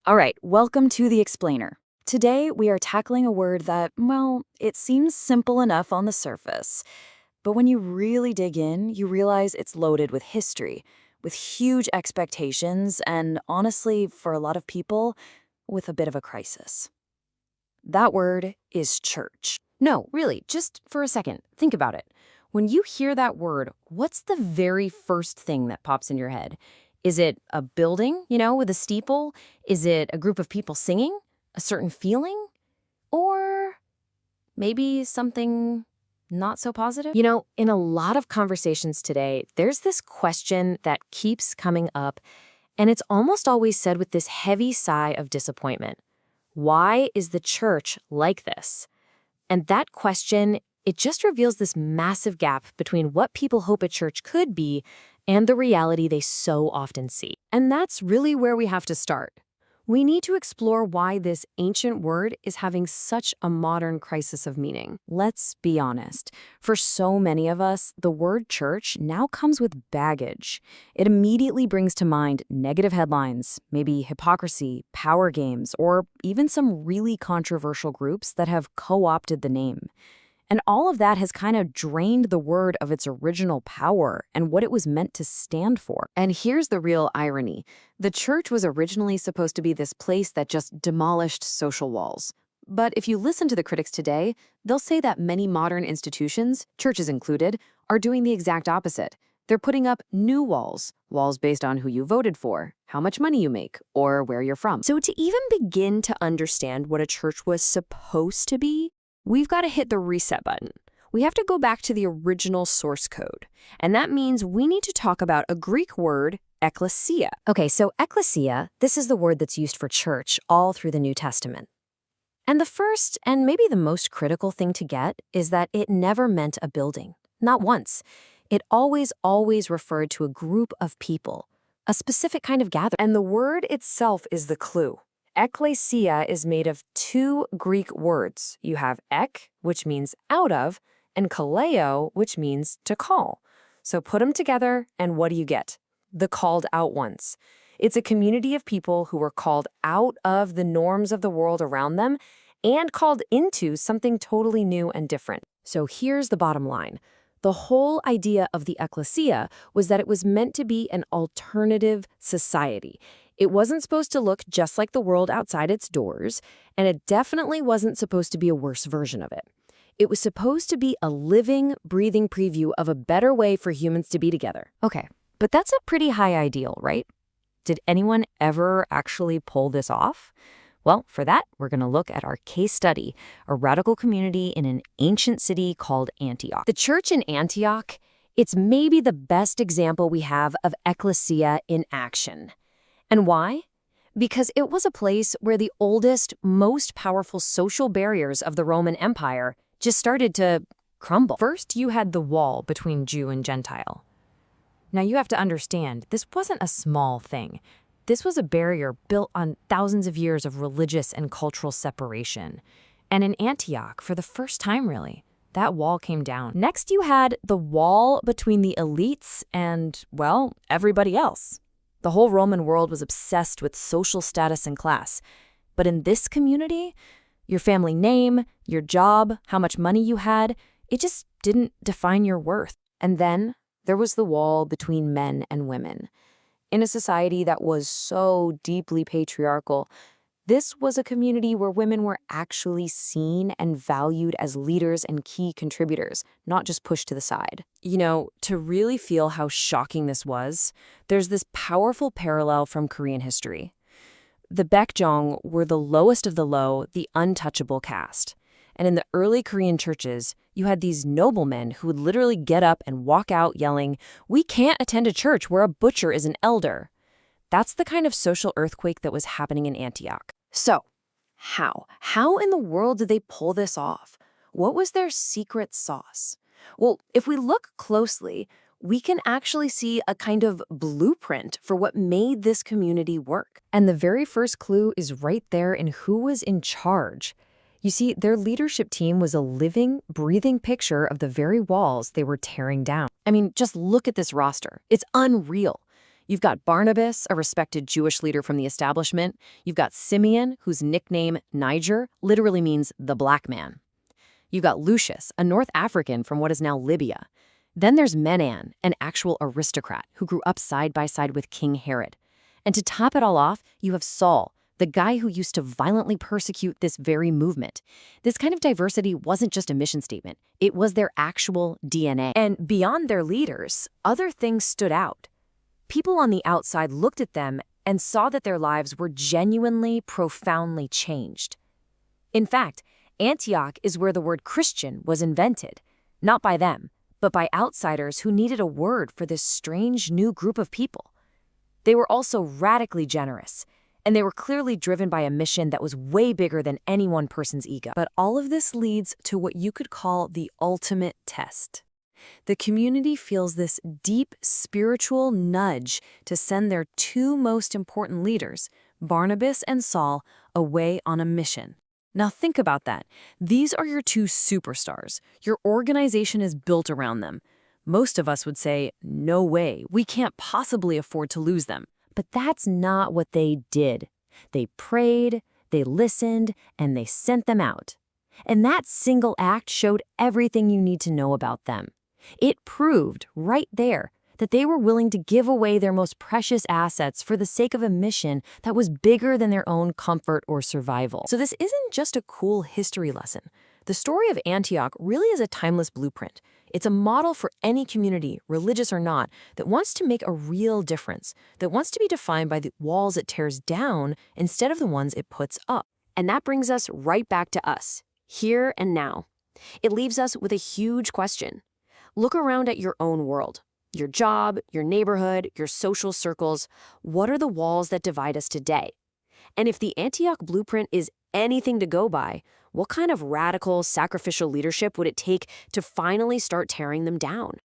All right, welcome to The Explainer. Today, we are tackling a word that, well, it seems simple enough on the surface. But when you really dig in, you realize it's loaded with history, with huge expectations, and honestly, for a lot of people, with a bit of a crisis. That word is church. No, really, just for a second, think about it. When you hear that word, what's the very first thing that pops in your head? Is it a building, with a steeple? Is it a group of people singing? A certain feeling? Or maybe something not so positive? In a lot of conversations today, there's this question that keeps coming up, and it's almost always said with this heavy sigh of disappointment. Why is the church like this? And that question, it just reveals this massive gap between what people hope a church could be and the reality they so often see. And that's really where we have to start. We need to explore why this ancient word is having such a modern crisis of meaning. Let's be honest. For so many of us, the word church now comes with baggage. It immediately brings to mind negative headlines, maybe hypocrisy, power games, or even some really controversial groups that have co-opted the name. And all of that has kind of drained the word of its original power and what it was meant to stand for. And here's the real irony. The church was originally supposed to be this place that just demolished social walls. But if you listen to the critics today, they'll say that many modern institutions, churches included, are doing the exact opposite. They're putting up new walls, walls based on who you voted for, how much money you make, or where you're from. So to even begin to understand what a church was supposed to be, we've got to hit the reset button. We have to go back to the original source code. And that means we need to talk about a Greek word, ekklesia. Okay, so ekklesia, this is the word that's used for church all through the New Testament. And the first, and maybe the most critical thing to get, is that it never meant a building. Not once. It always referred to a group of people, a specific kind of gathering. And the word itself is the clue. Ekklesia is made of two Greek words. You have ek, which means out of, and kaleo, which means to call. So put them together, and what do you get? The called out ones. It's a community of people who were called out of the norms of the world around them and called into something totally new and different. So here's the bottom line. The whole idea of the ekklesia was that it was meant to be an alternative society. It wasn't supposed to look just like the world outside its doors, and it definitely wasn't supposed to be a worse version of it. It was supposed to be a living, breathing preview of a better way for humans to be together. Okay, but that's a pretty high ideal, right? Did anyone ever actually pull this off? Well, for that, we're going to look at our case study, a radical community in an ancient city called Antioch. The church in Antioch, it's maybe the best example we have of ekklesia in action. And why? Because it was a place where the oldest, most powerful social barriers of the Roman Empire just started to crumble. First, you had the wall between Jew and Gentile. Now, you have to understand, this wasn't a small thing. This was a barrier built on thousands of years of religious and cultural separation. And in Antioch, for the first time really, that wall came down. Next, you had the wall between the elites and, well, everybody else. The whole Roman world was obsessed with social status and class. But in this community, your family name, your job, how much money you had, it just didn't define your worth. And then there was the wall between men and women. In a society that was so deeply patriarchal, this was a community where women were actually seen and valued as leaders and key contributors, not just pushed to the side. To really feel how shocking this was, there's this powerful parallel from Korean history. The Baekjeong were the lowest of the low, the untouchable caste. And in the early Korean churches, you had these noblemen who would literally get up and walk out yelling, "We can't attend a church where a butcher is an elder." That's the kind of social earthquake that was happening in Antioch. So, how? How in the world did they pull this off? What was their secret sauce? Well, if we look closely, we can actually see a kind of blueprint for what made this community work. And the very first clue is right there in who was in charge. You see, their leadership team was a living, breathing picture of the very walls they were tearing down. I mean, just look at this roster. It's unreal. You've got Barnabas, a respected Jewish leader from the establishment. You've got Simeon, whose nickname, Niger, literally means the black man. You've got Lucius, a North African from what is now Libya. Then there's Menan, an actual aristocrat who grew up side by side with King Herod. And to top it all off, you have Saul, the guy who used to violently persecute this very movement. This kind of diversity wasn't just a mission statement. It was their actual DNA. And beyond their leaders, other things stood out. People on the outside looked at them and saw that their lives were genuinely, profoundly changed. In fact, Antioch is where the word Christian was invented, not by them, but by outsiders who needed a word for this strange new group of people. They were also radically generous, and they were clearly driven by a mission that was way bigger than any one person's ego. But all of this leads to what you could call the ultimate test. The community feels this deep spiritual nudge to send their two most important leaders, Barnabas and Saul, away on a mission. Now think about that. These are your two superstars. Your organization is built around them. Most of us would say, no way, we can't possibly afford to lose them. But that's not what they did. They prayed, they listened, and they sent them out. And that single act showed everything you need to know about them. It proved right there that they were willing to give away their most precious assets for the sake of a mission that was bigger than their own comfort or survival. So this isn't just a cool history lesson. The story of Antioch really is a timeless blueprint. It's a model for any community, religious or not, that wants to make a real difference, that wants to be defined by the walls it tears down instead of the ones it puts up. And that brings us right back to us, here and now. It leaves us with a huge question. Look around at your own world, your job, your neighborhood, your social circles. What are the walls that divide us today? And if the Antioch blueprint is anything to go by, what kind of radical, sacrificial leadership would it take to finally start tearing them down?